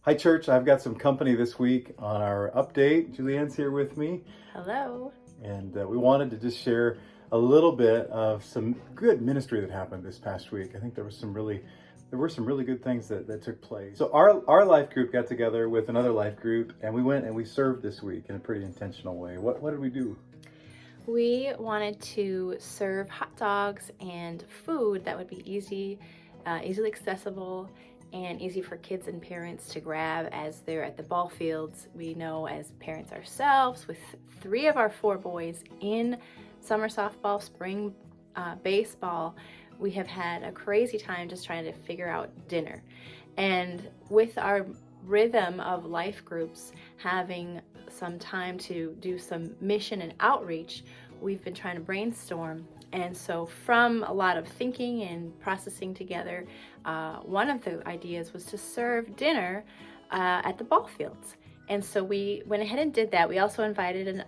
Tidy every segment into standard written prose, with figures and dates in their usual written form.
Hi, church. I've got some company this week on our update. Julianne's here with me, Hello. and we wanted to just share a little bit of some good ministry that happened this past week. I think there were some really good things that took place. So our life group got together with another life group, and we went and we served this week in a pretty intentional way. What did we do? We wanted to serve hot dogs and food that would be easily accessible and easy for kids and parents to grab as they're at the ball fields. We know as parents ourselves, with 3 of our 4 boys in summer softball, spring baseball, we have had a crazy time just trying to figure out dinner. And with our rhythm of life groups having some time to do some mission and outreach, we've been trying to brainstorm. And so from a lot of thinking and processing together, one of the ideas was to serve dinner at the ball fields. And so we went ahead and did that. We also invited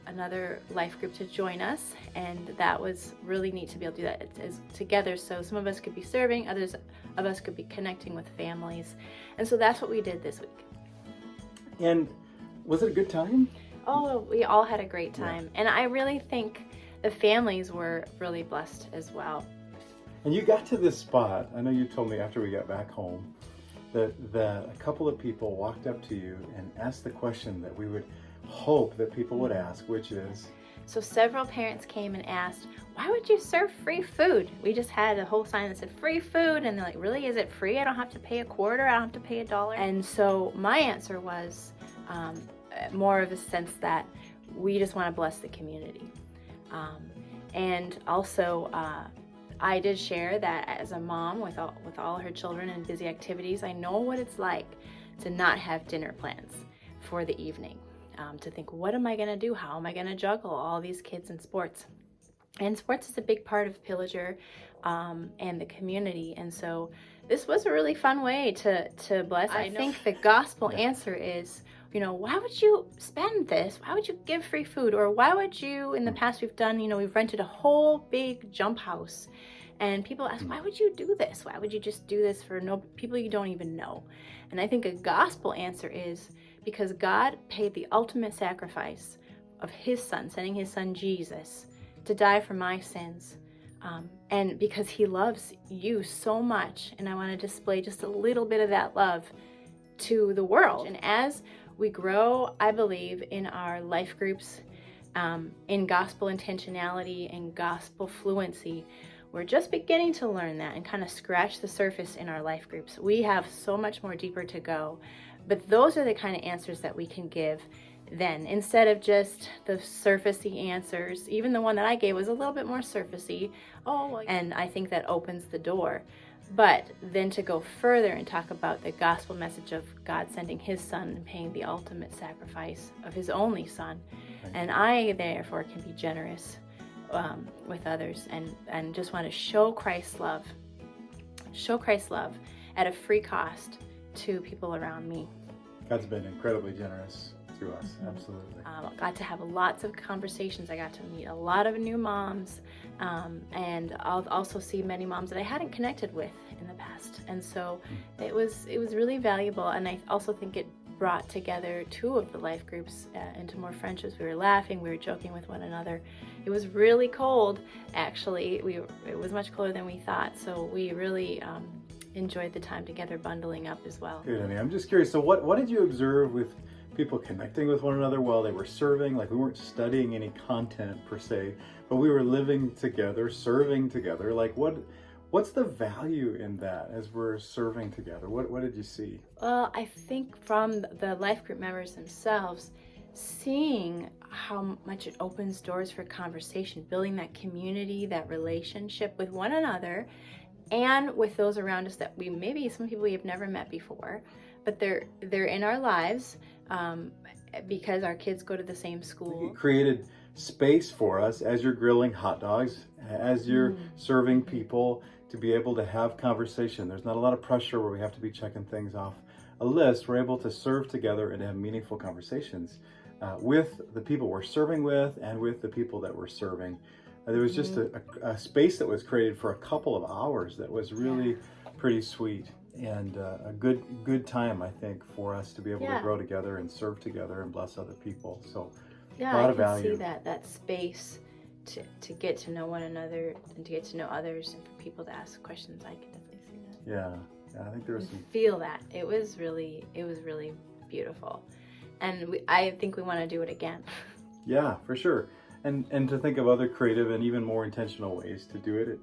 another life group to join us, and that was really neat to be able to do that together. So some of us could be serving, others of us could be connecting with families. And so that's what we did this week. And was it a good time? Oh, we all had a great time. Yeah. And I really think the families were really blessed as well. And you got to this spot, I know you told me after we got back home, that a couple of people walked up to you and asked the question that we would hope that people would ask, which is? So several parents came and asked, why would you serve free food? We just had a whole sign that said free food, and they're like, really, is it free? I don't have to pay a quarter, I don't have to pay $1. And so my answer was more of a sense that we just want to bless the community. And also, I did share that as a mom with all her children and busy activities, I know what it's like to not have dinner plans for the evening. To think, what am I going to do? How am I going to juggle all these kids in sports? And sports is a big part of Pillager and the community. And so this was a really fun way to bless. I think the gospel answer is, why would you spend this? Why would you give free food? Or why would you, in the past we've done, we've rented a whole big jump house. And people ask, why would you do this? Why would you just do this for people you don't even know? And I think a gospel answer is because God paid the ultimate sacrifice of his son, sending his son Jesus to die for my sins. And because he loves you so much, and I want to display just a little bit of that love to the world. And as we grow, I believe, in our life groups, in gospel intentionality and gospel fluency, we're just beginning to learn that and kind of scratch the surface in our life groups. We have so much more deeper to go, but those are the kind of answers that we can give then, instead of just the surfacey answers. Even the one that I gave was a little bit more surfacey. And I think that opens the door. But then to go further and talk about the gospel message of God sending his son and paying the ultimate sacrifice of his only son. And I, therefore, can be generous with others and just want to show Christ's love at a free cost to people around me. God's been incredibly generous to us, absolutely. Got to have lots of conversations. I got to meet a lot of new moms, and I'll also see many moms that I hadn't connected with in the past. And so it was really valuable, and I also think it brought together 2 of the life groups into more friendships. We were laughing, we were joking with one another. It was really cold, actually. It was much colder than we thought, so we really enjoyed the time together, bundling up as well. Good, Annie. I'm just curious, so what did you observe with people connecting with one another while they were serving? Like, we weren't studying any content per se, but we were living together, serving together. Like, what's the value in that as we're serving together? What did you see? Well, I think from the life group members themselves, seeing how much it opens doors for conversation, building that community, that relationship with one another and with those around us that some people we have never met before, but they're in our lives because our kids go to the same school. It created space for us as you're grilling hot dogs, as you're serving people, to be able to have conversation. There's not a lot of pressure where we have to be checking things off a list. We're able to serve together and have meaningful conversations with the people we're serving with and with the people that we're serving. There was just a space that was created for a couple of hours that was really pretty sweet. and a good time, I think, for us to be able to Yeah. grow together and serve together and bless other people. So Yeah, a lot I of can value. see that space to get to know one another and to get to know others and for people to ask questions. I can definitely see that. Yeah, I think there was And some. feel that. It was really beautiful. And I think we want to do it again. Yeah, for sure. And to think of other creative and even more intentional ways to do it.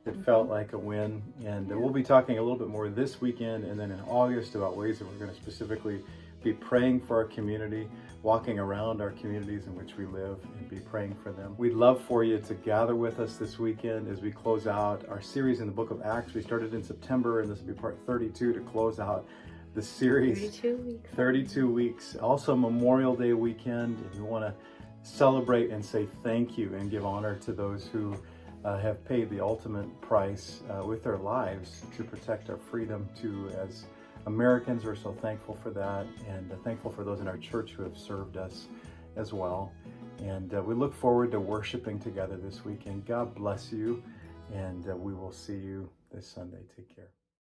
It felt like a win. And we'll be talking a little bit more this weekend and then in August about ways that we're going to specifically be praying for our community, walking around our communities in which we live and be praying for them. We'd love for you to gather with us this weekend as we close out our series in the book of Acts. We started in September, and this will be part 32 to close out the series. 32 weeks. 32 weeks. Also Memorial Day weekend, and we want to celebrate and say thank you and give honor to those who have paid the ultimate price with their lives to protect our freedom. As Americans, we're so thankful for that, and thankful for those in our church who have served us as well. And we look forward to worshiping together this weekend. God bless you, and we will see you this Sunday. Take care.